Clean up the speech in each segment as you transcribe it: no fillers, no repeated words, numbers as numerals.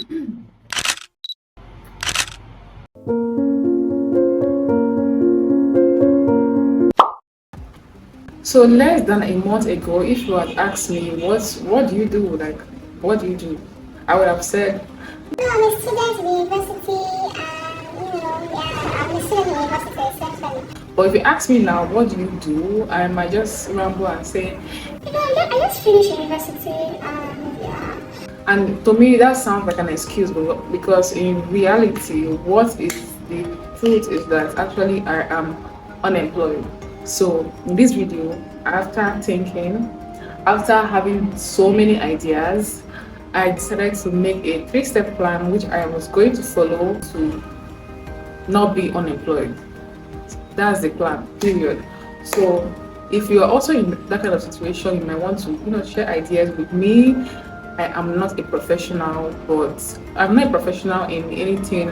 So less than a month ago, if you had asked me what do you do, like what do you do, I would have said, No, I'm a student in the university, and yeah, I'm a student in the university essentially. but if you ask me now, what do you do, I might just ramble and say, I just finished university, and yeah. and to me that sounds like an excuse, because in reality, what is the truth is that actually I am unemployed. So in this video, after thinking, after having so many ideas, I decided to make a 3-step plan which I was going to follow to not be unemployed. That's the plan, period. So if you are also in that kind of situation, you might want to, share ideas with me. I am not a professional, but I'm not a professional in anything,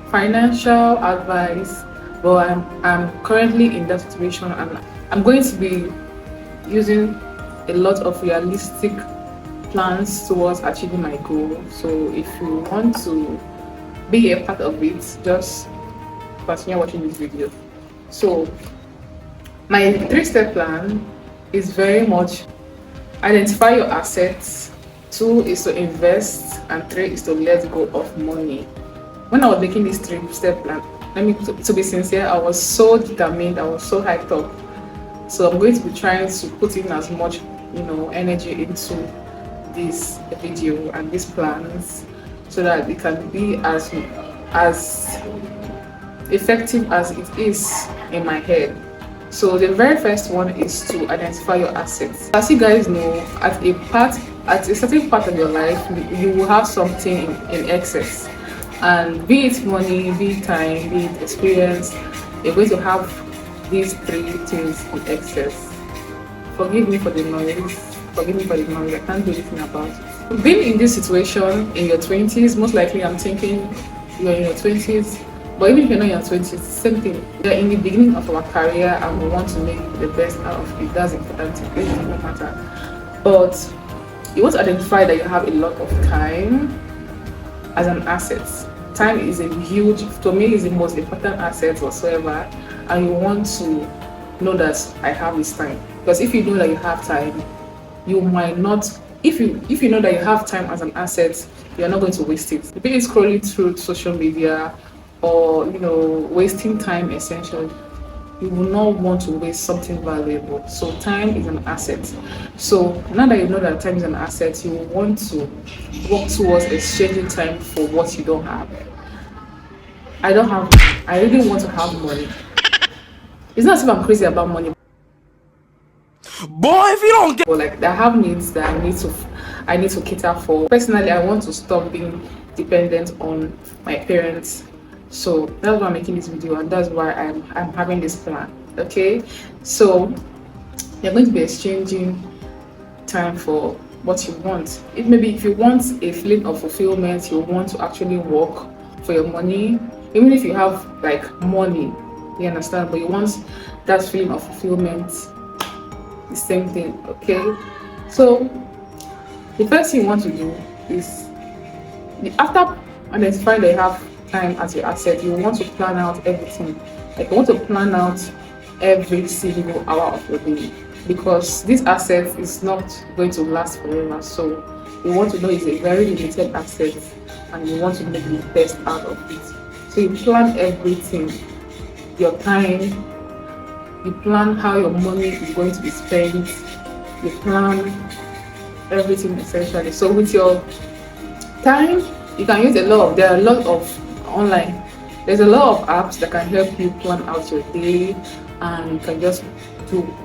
financial advice. But I'm currently in that situation, and I'm going to be using a lot of realistic plans towards achieving my goal. So if you want to be a part of it, just continue watching this video. So my 3-step plan is very much: identify your assets, 2 is to invest, and 3 is to let go of money. When I was making this 3-step plan, to be sincere, I was so determined, I was so hyped up. So I'm going to be trying to put in as much energy into this video and these plans so that it can be as effective as it is in my head. So the very first one is to identify your assets. As you guys know, at a certain part of your life, you will have something in excess, and be it money, be it time, be it experience, you're going to have these 3 things in excess. Forgive me for the noise. Forgive me for the noise. I can't do anything about it. Being in this situation in your 20s, most likely I'm thinking you're in your 20s, but even if you're not in your 20s, same thing. We're in the beginning of our career and we want to make the best out of it. That's important. It doesn't matter. But you want to identify that you have a lot of time as an asset. Time is to me, is the most important asset whatsoever, and you want to know that I have this time. Because if you know that you have time, you might not. If you know that you have time as an asset, you're not going to waste it. Be it scrolling through social media or wasting time essentially. You will not want to waste something valuable. So time is an asset. So now that you know that time is an asset, you will want to work towards exchanging time for what you don't have. I really want to have money. It's not as if I'm crazy about money. Boy, if you don't get, but like, I have needs that I need to cater for. Personally, I want to stop being dependent on my parents. So that's why I'm making this video, and that's why I'm having this plan. Okay, so you're going to be exchanging time for what you want. If you want a feeling of fulfillment, you want to actually work for your money. Even if you have like money, you understand, but you want that feeling of fulfillment, the same thing. Okay, so the first thing you want to do is, after identifying that you have time as your asset, you want to plan out everything. Like, you want to plan out every single hour of your day, because this asset is not going to last forever. So you want to know it's a very limited asset, and you want to make the best out of it. So you plan everything, your time, you plan how your money is going to be spent, you plan everything essentially. So with your time, you can use there are a lot of online, there's a lot of apps that can help you plan out your day, and you can just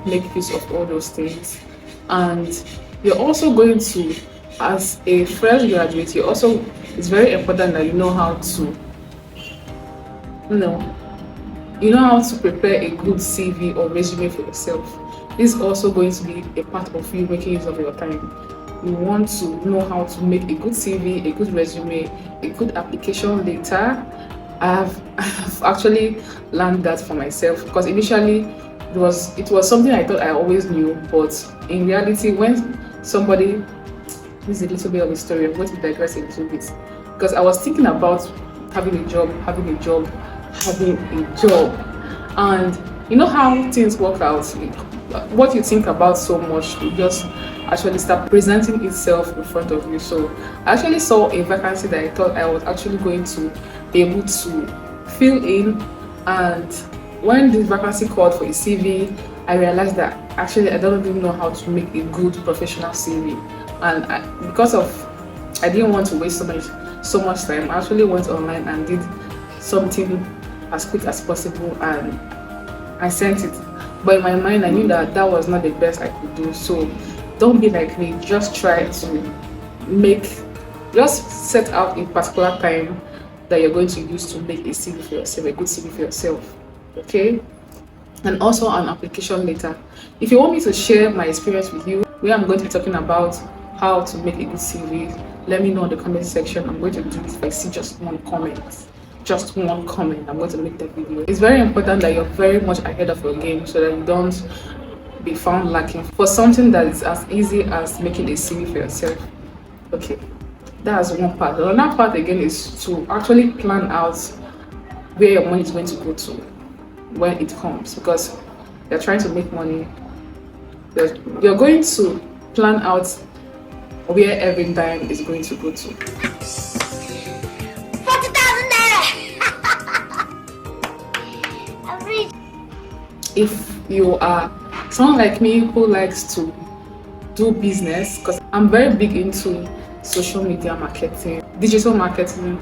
make use of all those things. And you're also going to, as a fresh graduate, it's very important that you know how to prepare a good CV or resume for yourself. This is also going to be a part of you making use of your time. You want to know how to make a good CV, a good resume, a good application letter. I've actually learned that for myself, because initially it was something I thought I always knew, but in reality, when somebody this is a little bit of a story. I'm going to digress a little bit because I was thinking about having a job, and you know how things work out. What you think about so much will just actually start presenting itself in front of you. So I actually saw a vacancy that I thought I was actually going to be able to fill in, and when this vacancy called for a CV, I realized that actually I don't even know how to make a good professional CV, and because of I didn't want to waste so much time, I actually went online and did something as quick as possible, and I sent it. But in my mind, I knew that that was not the best I could do. So don't be like me. Just try to just set out a particular time that you're going to use to make a CV for yourself, a good CV for yourself. Okay? And also an application letter. If you want me to share my experience with you, where I'm going to be talking about how to make a good CV, let me know in the comment section. I'm going to do it if I see just one comment. I'm going to make that video. It's very important that you're very much ahead of your game so that you don't be found lacking for something that is as easy as making a CV for yourself. Okay, that's one part. The other part again is to actually plan out where your money is going to go to when it comes, because you're trying to make money. You're going to plan out where every dime is going to go to. If you are someone like me who likes to do business, because I'm very big into social media marketing, digital marketing,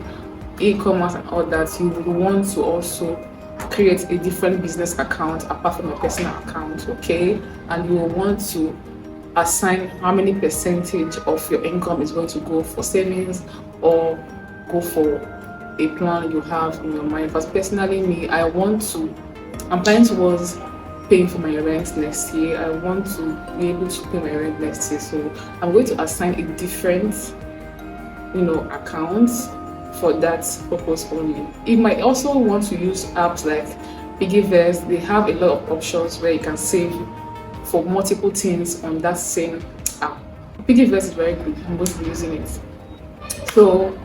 e-commerce and all that, you will want to also create a different business account apart from your personal account, okay? And you will want to assign how many percentage of your income is going to go for savings or go for a plan you have in your mind. Because personally me, I'm planning towards paying for my rent next year. I want to be able to pay my rent next year, so I'm going to assign a different, account for that purpose only. You might also want to use apps like Piggyverse. They have a lot of options where you can save for multiple things on that same app. Piggyverse is very good. I'm going to be using it. So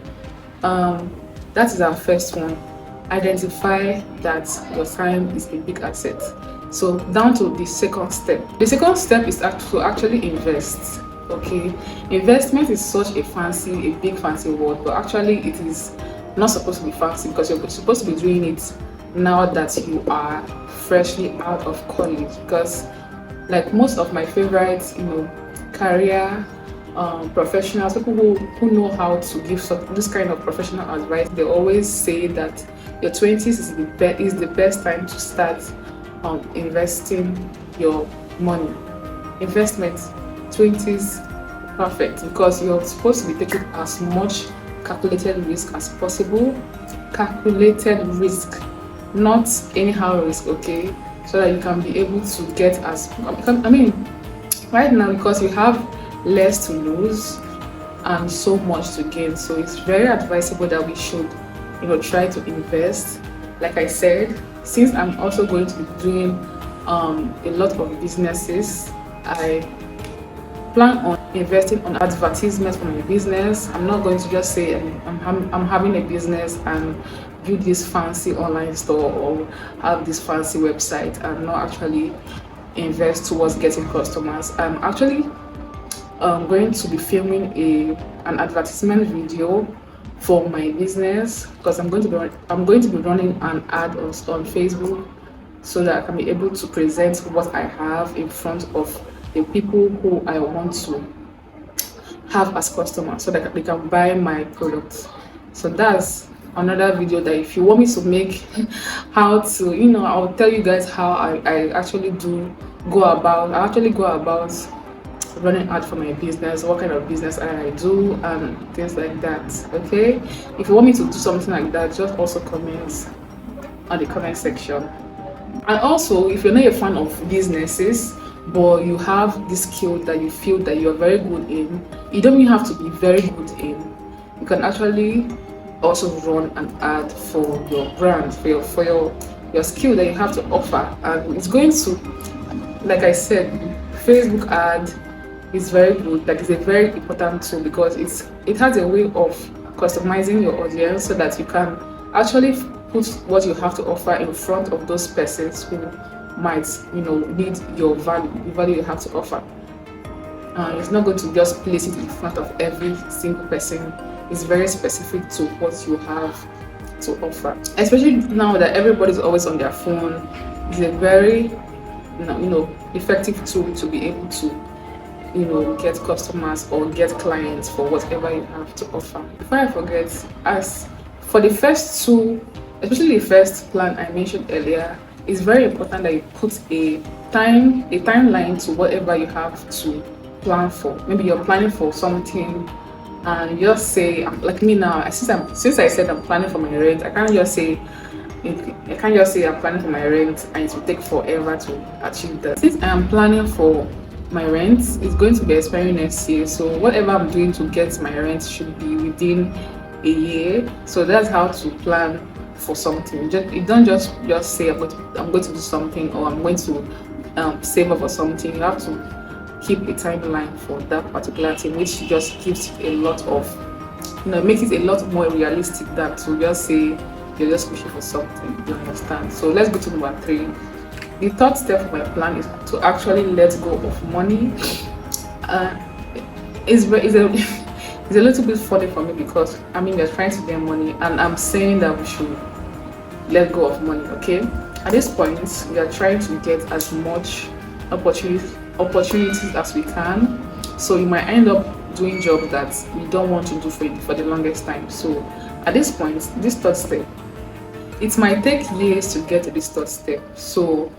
that is our first one. Identify that your time is a big asset. So down to the second step. The second step is to actually invest. Okay, investment is such a big fancy word, but actually it is not supposed to be fancy, because you're supposed to be doing it now that you are freshly out of college. Because like most of my favorite, career professionals, people who know how to give this kind of professional advice, they always say that your 20s is the best time to start investing your money. Investment 20s, perfect, because you're supposed to be taking as much calculated risk as possible. Calculated risk, not anyhow risk, okay? So that you can be able to get right now, because you have less to lose and so much to gain, so it's very advisable that we should try to invest. Like I said, since I'm also going to be doing a lot of businesses, I plan on investing on advertisements for my business. I'm not going to just say I'm having a business and build this fancy online store or have this fancy website and not actually invest towards getting customers. I'm actually going to be filming an advertisement video for my business, because I'm going to be running an ad on Facebook, so that I can be able to present what I have in front of the people who I want to have as customers, so that they can buy my products. So that's another video that if you want me to make, how to, I'll tell you guys how I actually go about running ad for my business, what kind of business I do, and things like that. Okay, if you want me to do something like that, just also comment on the comment section. And also, if you're not a fan of businesses but you have this skill that you feel that you're very good in, you don't even have to be very good in, you can actually also run an ad for your brand, for your skill that you have to offer. And it's going to, like I said, Facebook ad, is very good. Like, it's a very important tool because it has a way of customizing your audience so that you can actually put what you have to offer in front of those persons who might, need your value, the value you have to offer. It's not going to just place it in front of every single person. It's very specific to what you have to offer. Especially now that everybody's always on their phone, it's a very effective tool to be able to get customers or get clients for whatever you have to offer. Before I forget, as for the first two, especially the first plan I mentioned earlier, it's very important that you put a timeline to whatever you have to plan for. Maybe you're planning for something and you just say, like me now, since I said I'm planning for my rent, I can't just say I'm planning for my rent and it will take forever to achieve that. Since I am planning for my rent, it's going to be expiring next year, so whatever I'm doing to get my rent should be within a year. So that's how to plan for something. You don't just say I'm going to do something, or I'm going to save up for something. You have to keep a timeline for that particular thing, which just gives a lot of, makes it a lot more realistic than to just say you're just pushing for something. You understand? So let's go to number 3. The third step of my plan is to actually let go of money. It's a little bit funny for me because we're trying to get money and I'm saying that we should let go of money. Okay, at this point we are trying to get as much opportunities as we can, so you might end up doing jobs that you don't want to do for the longest time. So at this point, this third step, it might take years to get to this third step. So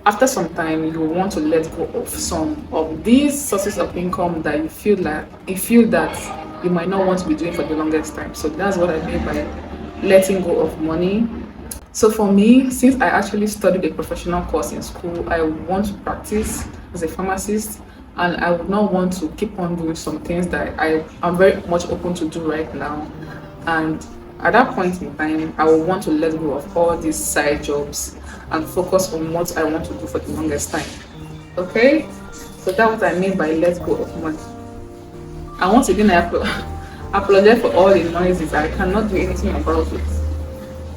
after some time, you will want to let go of some of these sources of income that you feel that you might not want to be doing for the longest time. So that's what I mean by letting go of money. So for me, since I actually studied a professional course in school, I want to practice as a pharmacist, and I would not want to keep on doing some things that I am very much open to do right now. And at that point in time, I will want to let go of all these side jobs and focus on what I want to do for the longest time. Okay? So that's what I mean by let go of money. And once again, I apologize for all the noises. I cannot do anything about it.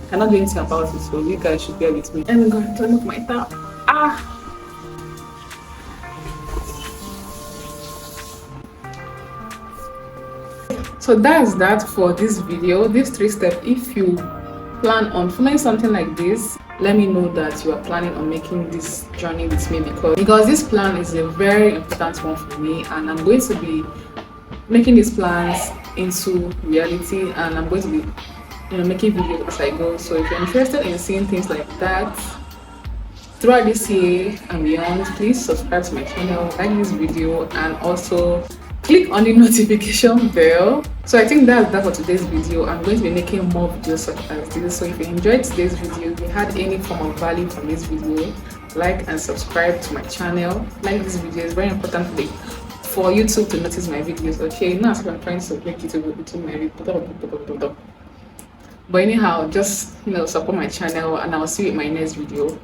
So you guys should bear with me. And I'm going to turn off my tap. So that's that for this video, this 3 steps. If you plan on following something like this, let me know that you are planning on making this journey with me, because this plan is a very important one for me, and I'm going to be making these plans into reality, and I'm going to be making videos as I go. So if you're interested in seeing things like that throughout this year and beyond, please subscribe to my channel, like this video, and also click on the notification bell. So I think that's that for today's video. I'm going to be making more videos such as this. So if you enjoyed today's video, if you had any form of value from this video, like and subscribe to my channel. Like this video is very important for YouTube to notice my videos. Okay, now I'm trying to make it to my video. But anyhow, just support my channel, and I'll see you in my next video.